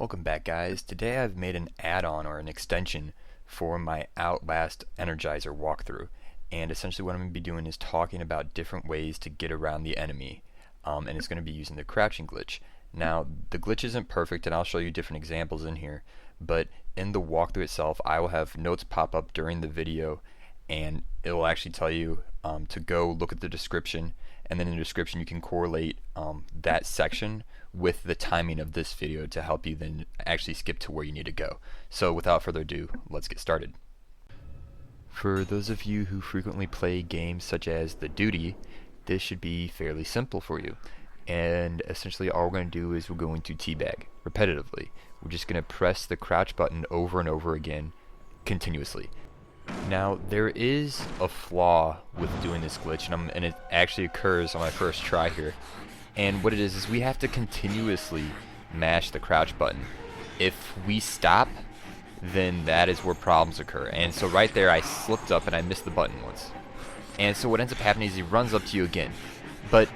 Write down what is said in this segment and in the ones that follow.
Welcome back, guys. Today I've made an add-on or an extension for my Outlast Energizer walkthrough, and essentially what I'm going to be doing is talking about different ways to get around the enemy, and it's going to be using the crouching glitch. Now the glitch isn't perfect, and I'll show you different examples in here, but in the walkthrough itself I will have notes pop up during the video, and it will actually tell you to go look at the description, and then in the description you can correlate that section with the timing of this video to help you then actually skip to where you need to go. So without further ado, let's get started. For those of you who frequently play games such as The Duty, this should be fairly simple for you. And essentially all we're going to do is we're going to teabag repetitively. We're just going to press the crouch button over and over again continuously. Now there is a flaw with doing this glitch, and it actually occurs on my first try here. And what it is we have to continuously mash the crouch button. If we stop, then that is where problems occur. And so right there I slipped up and I missed the button once. And so what ends up happening is he runs up to you again. But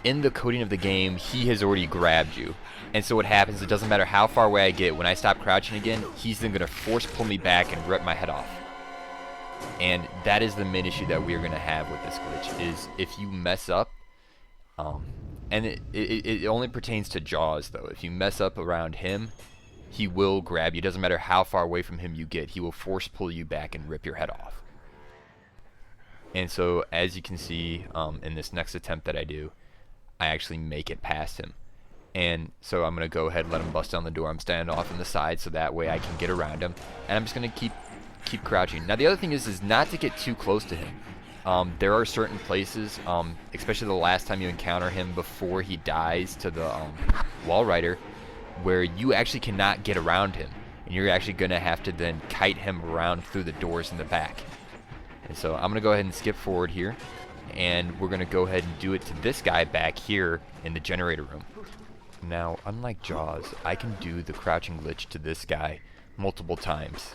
in the coding of the game, he has already grabbed you. And so what happens, it doesn't matter how far away I get, when I stop crouching again, he's then going to force pull me back and rip my head off. And that is the main issue that we are going to have with this glitch, is if you mess up, and it only pertains to Jaws though. If you mess up around him, he will grab you. It doesn't matter how far away from him you get, he will force pull you back and rip your head off. And so as you can see in this next attempt that I do, I actually make it past him. And so I'm going to go ahead and let him bust down the door. I'm standing off on the side so that way I can get around him. And I'm just going to keep crouching. Now the other thing is not to get too close to him. There are certain places, especially the last time you encounter him before he dies to the wall rider, where you actually cannot get around him, and you're actually going to have to then kite him around through the doors in the back. And so I'm going to go ahead and skip forward here, and we're going to go ahead and do it to this guy back here in the generator room. Now, unlike Jaws, I can do the crouching glitch to this guy multiple times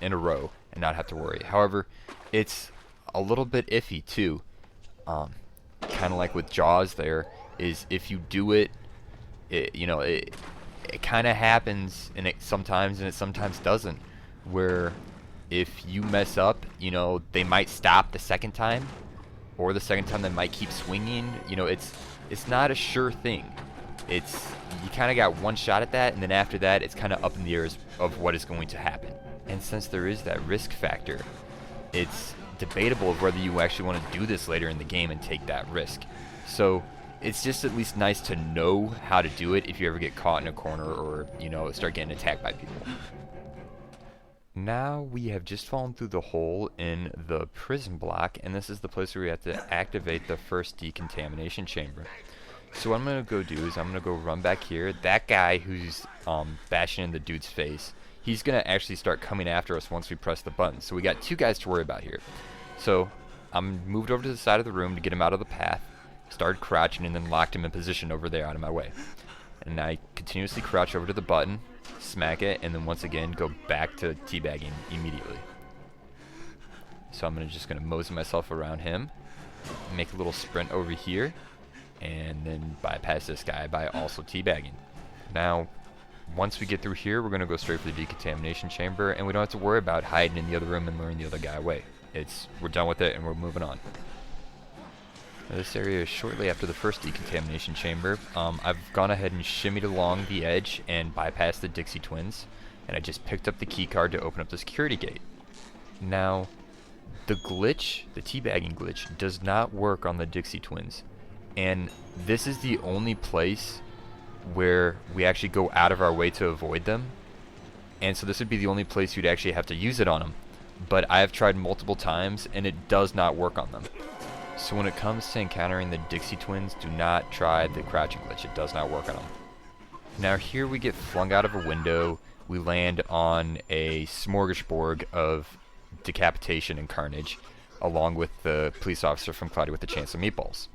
in a row and not have to worry. However, it's a little bit iffy too, kind of like with Jaws. There is, if you do it, it kind of happens, and it sometimes doesn't, where if you mess up, they might stop the second time, or the second time they might keep swinging. It's not a sure thing. You kind of got one shot at that, and then after that it's kind of up in the air of what is going to happen. And since there is that risk factor, it's debatable of whether you actually want to do this later in the game and take that risk. So it's just at least nice to know how to do it if you ever get caught in a corner or start getting attacked by people. Now we have just fallen through the hole in the prison block, and this is the place where we have to activate the first decontamination chamber. So what I'm going to go do is I'm going to go run back here. That guy who's bashing in the dude's face, he's going to actually start coming after us once we press the button. So we got two guys to worry about here. So I'm moved over to the side of the room to get him out of the path, started crouching, and then locked him in position over there out of my way. And I continuously crouch over to the button, smack it, and then once again go back to teabagging immediately. So I'm just going to mosey myself around him, make a little sprint over here, and then bypass this guy by also teabagging. Now once we get through here, we're going to go straight for the decontamination chamber, and we don't have to worry about hiding in the other room and luring the other guy away. We're done with it and we're moving on. Now, this area is shortly after the first decontamination chamber. I've gone ahead and shimmied along the edge and bypassed the Dixie twins, and I just picked up the key card to open up the security gate. Now the glitch, the teabagging glitch, does not work on the Dixie twins, and this is the only place where we actually go out of our way to avoid them. And so this would be the only place you'd actually have to use it on them. But I have tried multiple times and it does not work on them. So when it comes to encountering the Dixie twins, do not try the crouching glitch. It does not work on them. Now here we get flung out of a window. We land on a smorgasbord of decapitation and carnage, along with the police officer from Cloudy with a Chance of Meatballs.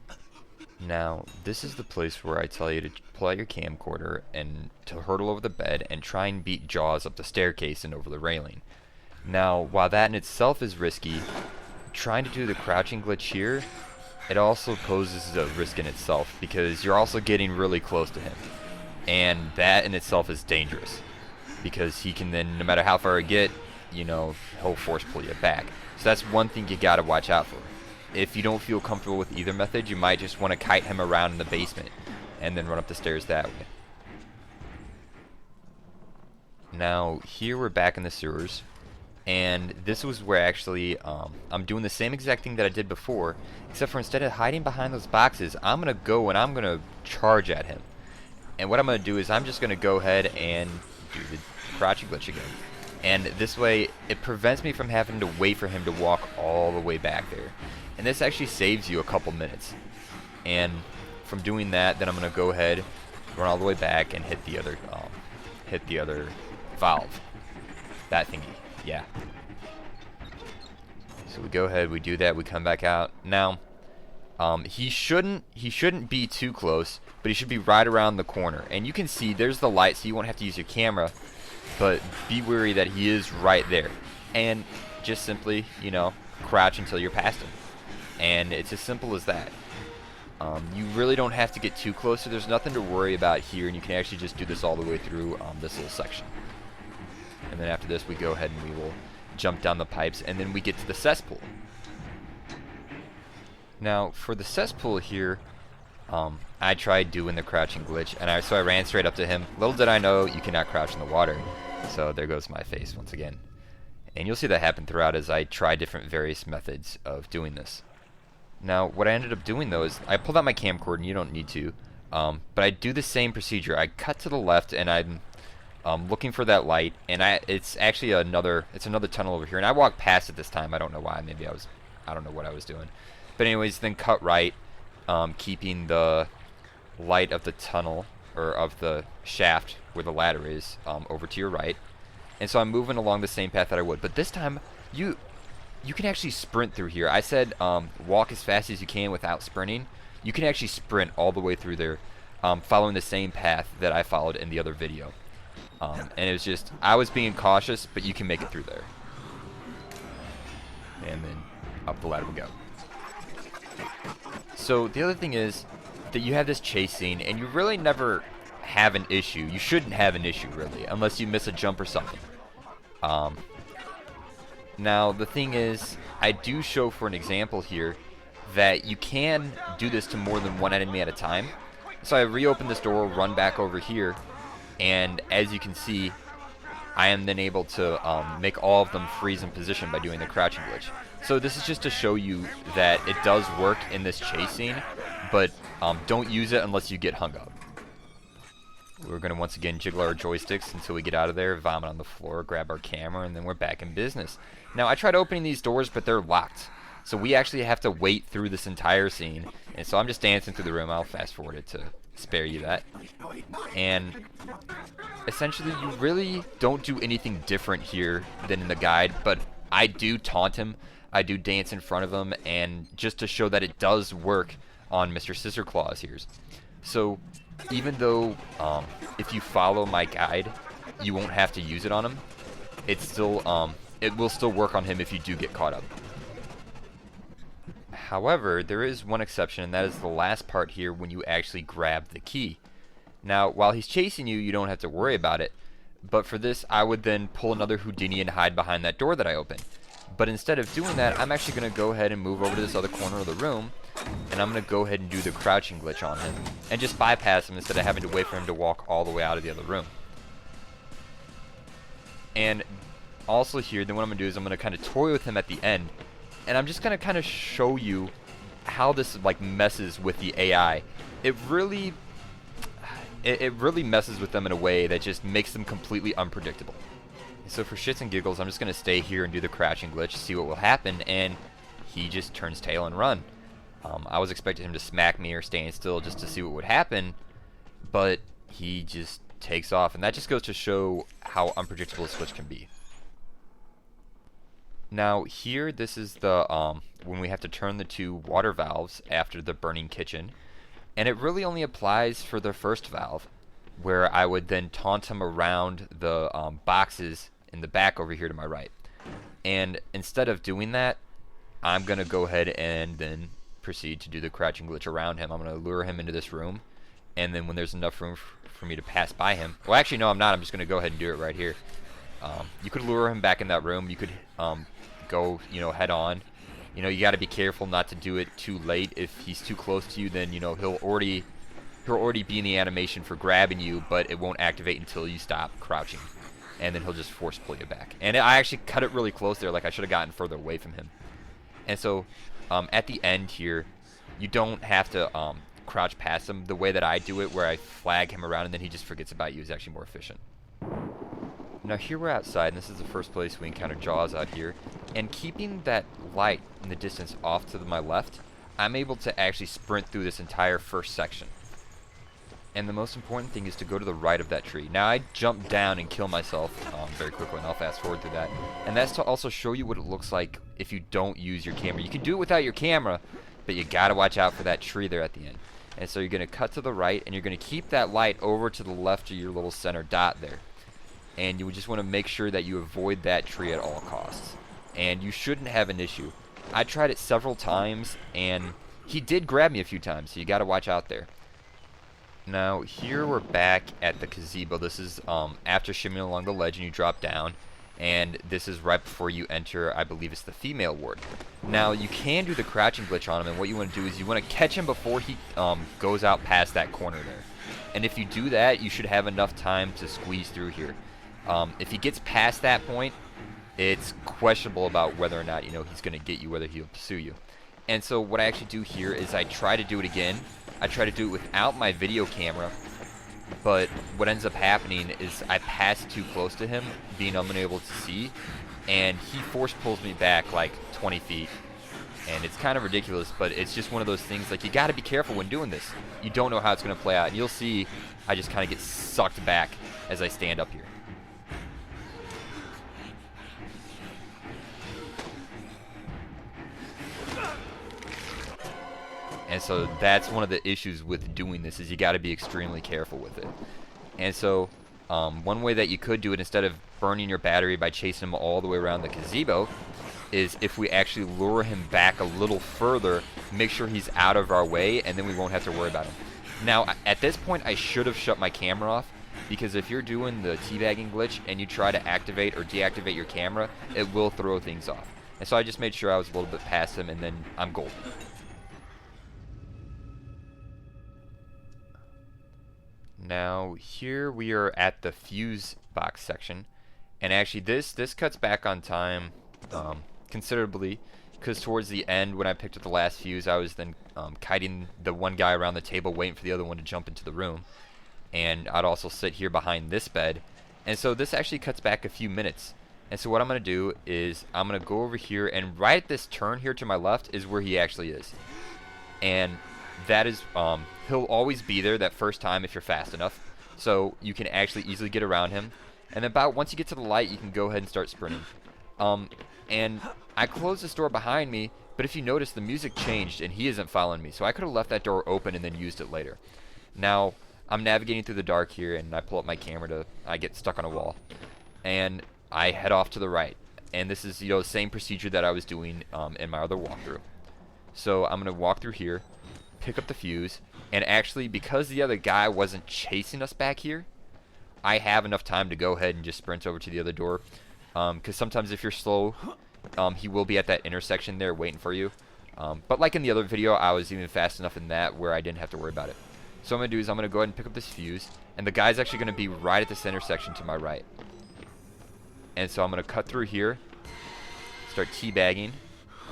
Now, this is the place where I tell you to pull out your camcorder and to hurtle over the bed and try and beat Jaws up the staircase and over the railing. Now, while that in itself is risky, trying to do the crouching glitch here, it also poses a risk in itself, because you're also getting really close to him. and that in itself is dangerous because he can then, no matter how far you get, you know, he'll force pull you back. So that's one thing you gotta watch out for. If you don't feel comfortable with either method, you might just want to kite him around in the basement and then run up the stairs that way. Now here we're back in the sewers, and this was where actually I'm doing the same exact thing that I did before, except for instead of hiding behind those boxes, I'm gonna go and I'm gonna charge at him. And what I'm gonna do is I'm just gonna go ahead and do the crouching glitch again. And this way it prevents me from having to wait for him to walk all the way back there. And this actually saves you a couple minutes. And from doing that, then I'm gonna go ahead, run all the way back, and hit the other valve. That thingy. Yeah. So we go ahead, we do that, we come back out. Now, he shouldn't be too close, but he should be right around the corner. And you can see there's the light, so you won't have to use your camera, but be wary that he is right there. And just simply, you know, crouch until you're past him. And it's as simple as that. You really don't have to get too close, so there's nothing to worry about here, and you can actually just do this all the way through this little section. And then after this, we go ahead and we will jump down the pipes, and then we get to the cesspool. Now, for the cesspool here, I tried doing the crouching glitch, and so I ran straight up to him. Little did I know you cannot crouch in the water. So there goes my face once again. And you'll see that happen throughout as I try different various methods of doing this. Now, what I ended up doing though is I pulled out my camcorder, and you don't need to, but I do the same procedure. I cut to the left, and I'm looking for that light, and it's actually another tunnel over here, and I walked past it this time. I don't know why. Maybe I don't know what I was doing. But anyways, then cut right, keeping the light of the tunnel, or of the shaft where the ladder is, over to your right. And so I'm moving along the same path that I would. But this time, you can actually sprint through here. I said walk as fast as you can without sprinting. You can actually sprint all the way through there, following the same path that I followed in the other video. And it was just, I was being cautious, but you can make it through there. And then up the ladder we go. So the other thing is that you have this chase scene, and you really never have an issue. You shouldn't have an issue, really, unless you miss a jump or something. Now, the thing is, I do show for an example here that you can do this to more than one enemy at a time. So I reopen this door, run back over here, and as you can see, I am then able to make all of them freeze in position by doing the crouching glitch. So this is just to show you that it does work in this chase scene, but don't use it unless you get hung up. We're going to once again jiggle our joysticks until we get out of there, vomit on the floor, grab our camera, and then we're back in business. Now, I tried opening these doors, but they're locked. So we actually have to wait through this entire scene. And so I'm just dancing through the room. I'll fast forward it to spare you that. And essentially, you really don't do anything different here than in the guide, but I do taunt him. I do dance in front of him, and just to show that it does work on Mr. Scissor Claws here. So even though if you follow my guide, you won't have to use it on him, it's still it will still work on him if you do get caught up. However, there is one exception, and that is the last part here when you actually grab the key. Now, while he's chasing you, you don't have to worry about it, but for this, I would then pull another Houdini and hide behind that door that I opened. But instead of doing that, I'm actually going to go ahead and move over to this other corner of the room, and I'm going to go ahead and do the crouching glitch on him, and just bypass him instead of having to wait for him to walk all the way out of the other room. And also here, then what I'm going to do is I'm going to kind of toy with him at the end, and I'm just going to kind of show you how this like messes with the AI. It really messes with them in a way that just makes them completely unpredictable. So for shits and giggles, I'm just going to stay here and do the crouching glitch, see what will happen, and he just turns tail and run. I was expecting him to smack me or stand still just to see what would happen, but he just takes off, and that just goes to show how unpredictable a switch can be. Now here, this is the when we have to turn the two water valves after the burning kitchen, and it really only applies for the first valve, where I would then taunt him around the boxes in the back over here to my right. And instead of doing that, I'm going to go ahead and then proceed to do the crouching glitch around him. I'm going to lure him into this room, and then when there's enough room for me to pass by him. Well, actually, no, I'm not. I'm just going to go ahead and do it right here. You could lure him back in that room. You could go, head on. You got to be careful not to do it too late. If he's too close to you, then, he'll already be in the animation for grabbing you, but it won't activate until you stop crouching. And then he'll just force pull you back. And I actually cut it really close there. Like, I should have gotten further away from him. And so, at the end here, you don't have to crouch past him. The way that I do it, where I flag him around and then he just forgets about you, is actually more efficient. Now here we're outside, and this is the first place we encounter Jaws out here. And keeping that light in the distance off to my left, I'm able to actually sprint through this entire first section. And the most important thing is to go to the right of that tree. Now I jump down and kill myself very quickly, and I'll fast forward through that. And that's to also show you what it looks like if you don't use your camera. You can do it without your camera, but you gotta watch out for that tree there at the end. And so you're gonna cut to the right, and you're gonna keep that light over to the left of your little center dot there. And you would just want to make sure that you avoid that tree at all costs. And you shouldn't have an issue. I tried it several times, and he did grab me a few times, so you gotta watch out there. Now here we're back at the gazebo. This is after shimmying along the ledge and you drop down, and this is right before you enter, I believe it's the female ward. Now you can do the crouching glitch on him, and what you want to do is you want to catch him before he goes out past that corner there. And if you do that, you should have enough time to squeeze through here. If he gets past that point, it's questionable about whether or not he's going to get you, whether he'll pursue you. And so what I actually do here is I try to do it again. I try to do it without my video camera, but what ends up happening is I pass too close to him, being unable to see, and he force pulls me back like 20 feet. And it's kind of ridiculous, but it's just one of those things, like, you got to be careful when doing this. You don't know how it's going to play out. And you'll see I just kind of get sucked back as I stand up here. And so that's one of the issues with doing this, is you got to be extremely careful with it. And so one way that you could do it, instead of burning your battery by chasing him all the way around the gazebo, is if we actually lure him back a little further, make sure he's out of our way, and then we won't have to worry about him. Now, at this point, I should have shut my camera off, because if you're doing the teabagging glitch and you try to activate or deactivate your camera, it will throw things off. And so I just made sure I was a little bit past him, and then I'm golden. Now here we are at the fuse box section, and actually this cuts back on time considerably, because towards the end, when I picked up the last fuse, I was then kiting the one guy around the table, waiting for the other one to jump into the room, and I'd also sit here behind this bed, and so this actually cuts back a few minutes. And so what I'm going to do is I'm going to go over here, and right at this turn here to my left is where he actually is. And that is, he'll always be there that first time if you're fast enough, so you can actually easily get around him. And about once you get to the light, you can go ahead and start sprinting. And I closed this door behind me, but if you notice, the music changed and he isn't following me, so I could have left that door open and then used it later. Now I'm navigating through the dark here, and I pull up my camera I get stuck on a wall, and I head off to the right. And this is the same procedure that I was doing in my other walkthrough. So I'm gonna walk through here, pick up the fuse, and actually, because the other guy wasn't chasing us back here, I have enough time to go ahead and just sprint over to the other door, because sometimes if you're slow, he will be at that intersection there waiting for you. But like in the other video, I was even fast enough in that where I didn't have to worry about it. So what I'm going to do is I'm going to go ahead and pick up this fuse, and the guy's actually going to be right at this intersection to my right. And so I'm going to cut through here, start teabagging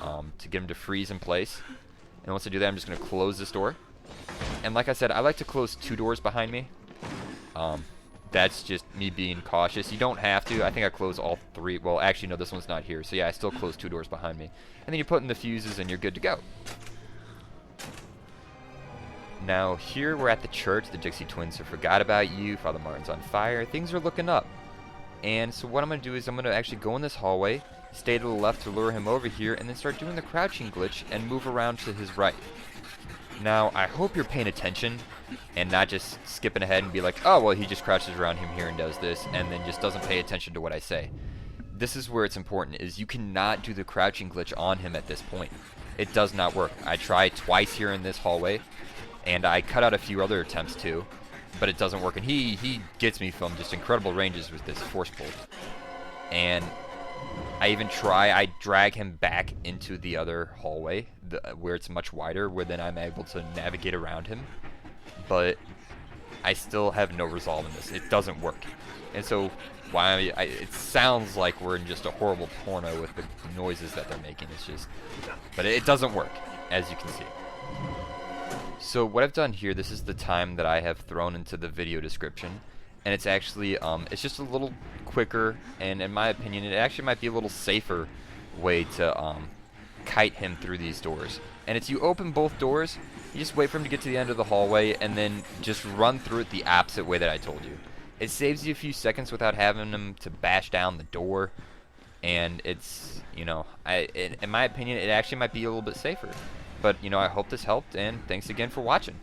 to get him to freeze in place. And once I do that, I'm just going to close this door. And like I said, I like to close 2 doors behind me. That's just me being cautious. You don't have to. I think I close all 3. Well, actually, no, this one's not here. So yeah, I still close 2 doors behind me. And then you put in the fuses and you're good to go. Now, here we're at the church. The Dixie twins have forgot about you. Father Martin's on fire. Things are looking up. And so what I'm going to do is I'm going to actually go in this hallway, stay to the left to lure him over here, and then start doing the crouching glitch and move around to his right. Now, I hope you're paying attention and not just skipping ahead and be like, oh, well, he just crouches around him here and does this, and then just doesn't pay attention to what I say. This is where it's important, is you cannot do the crouching glitch on him at this point. It does not work. I tried twice here in this hallway, and I cut out a few other attempts too, but it doesn't work. And he gets me from just incredible ranges with this force pull. And I drag him back into the other hallway, where it's much wider, where then I'm able to navigate around him. But I still have no resolve in this. It doesn't work. And so it sounds like we're in just a horrible porno with the noises that they're making. It's just, but it doesn't work, as you can see. So what I've done here, this is the time that I have thrown into the video description, and it's actually it's just a little quicker, and in my opinion, it actually might be a little safer way to kite him through these doors. And it's you open both doors, you just wait for him to get to the end of the hallway, and then just run through it the opposite way that I told you. It saves you a few seconds without having him to bash down the door, and it's, you know, in my opinion, it actually might be a little bit safer. But, you know, I hope this helped, and thanks again for watching.